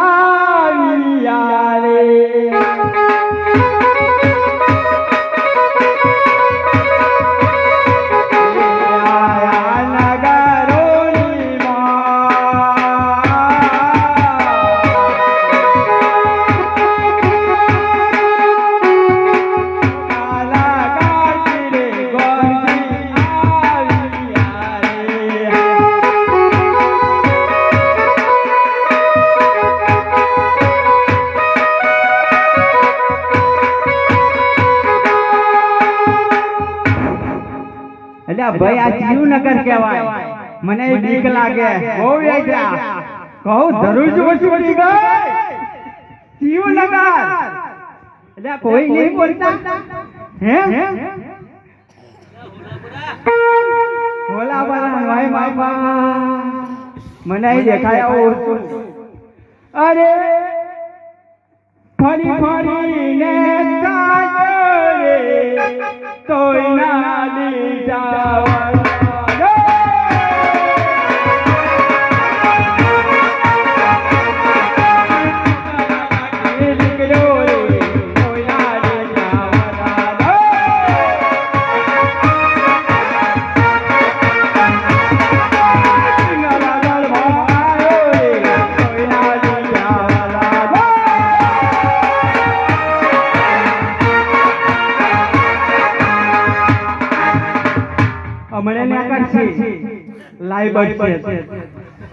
આવ્યા રે ભાઈ આ જીવનગર કહેવાય મને બીક લાગે બહુ યાદ કહું જરૂર વસ્તુ પડી ગઈ જીવનગર એટલે કોઈ નહીં બોલતા હે બોલા બોલા ભાઈ બાપા મને દેખાય ઓળખું અરે ફરી ફરીને કાજરે તોય ના લીધા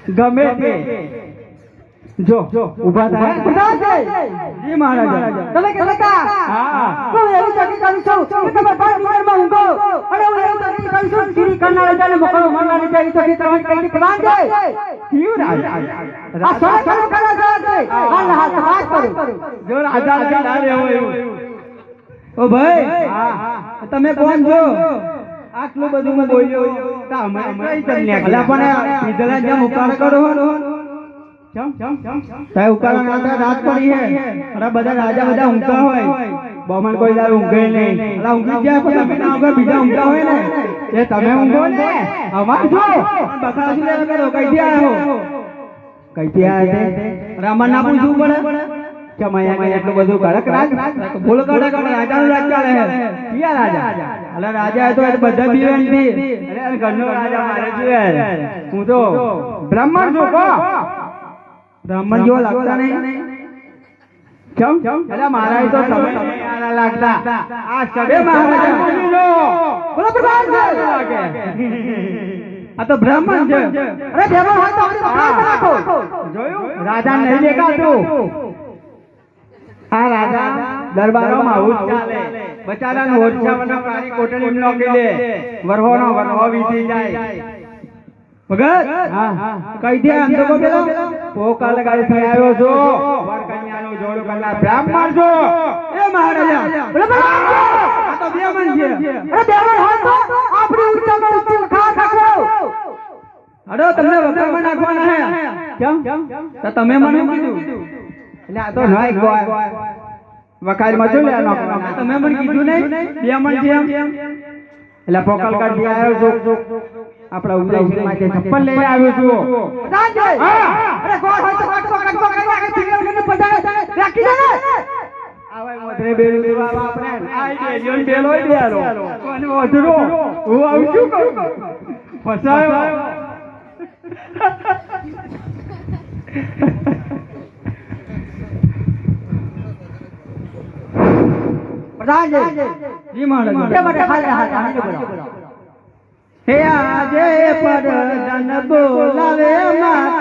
ગમે તે જો ઉભા થાય જી મહારાજ તમે કે લકા હા હું એવું ચકી કરું છું કે તમે 5 મિનિટમાં ઊંઘો અને હું એવું ચકી કરું છું ચીરી કરનાર જાને મકરો મારવાની જાય તો તમે કઈ પ્લાન જાય જીવ રાજ આ સોળ કરો છે હાલ હાલ વાત કરું જો રાજા ના રહેવો એવું ઓ ભાઈ હા તમે કોણ છો આટલું બધું મેં બોલ્યો તા અમે કઈ તમને ભલા પણ સીધલા જેમ ઉકાર કરો તાય ઉકાર ના રાત પડી હે અરે બધા રાજા બધા ઊંઘતા હોય બમણ કોઈ દાર ઊંઘે નહીં અલા ઊંઘી જાય પણ તમે ના ઊંઘે બીજા ઊંઘતા હોય ને એ તમે ઊંઘો ને અમાર જો બખાસી લે કરો કઈથી આયો કઈથી આયા છે રામન ના પૂછવું પડે ચમાયા એટલું બધું કડક રાજ બોલ કડક રાજાનું રાજ ચાલે હે કિયા રાજા અલા રાજા તો બધા બીવેન થી અરે ઘરનો રાજા મારે જોઈએ હું તો બ્રાહ્મણ છું કો બ્રાહ્મણ જેવો લાગતા નહીં ચમ અલા મારા તો તમે આના લાગતા આ સડે મહારાજા બોલો પ્રધાન લાગે આ તો બ્રાહ્મણ છે અરે બ્રાહ્મણ હોય તો આપણે રાખો જોયું રાજા નહીં દેખાતું આ રાજા દરબારોમાં આવું ચાલે બચારાનો ઓરછાવાનો કારી કોટડી નોકી લે વરહોનો વરહો વીતી જાય ભગત હા કઈ દે આમ તો પેલો પોકા લગાડી થઈ આવ્યો છો વર કન્યાનું જોડું કરનાર બ્રાહ્મણ છો એ મહારાજા આ તો બ્રાહ્મણ છે અરે બ્રાહ્મણ હોય તો આપણી ઉચ્ચમાં ઉચ્ચ ખા ખાકો અરે તમને વગરમાં નાખવાના હે કેમ તો તમે મને કીધું એટલે આ તો નાય ગોય વકાલ માં જો લે તમે મને કીધું નહીં બ્રાહ્મણ છે એટલે પોકલ કાઢી આવ્યો છો આપડા ઉદયસિંહ માટે ચપ્પલ લઈને આવ્યો છું રાજે અરે ગોળ હોય તો કટકો કરી આગળ ઠીકને પડાય રાખી દે ને આવા મોધરે બેલ લેવા આપણે આઈ દે જોન બેલોય દેલો કોને ઓધરો હું આવું છું કરું ફસાયો રાજે જી મહારાજ તે માટે હાલ હાલ હે આજે પર ધન બોલાવે માં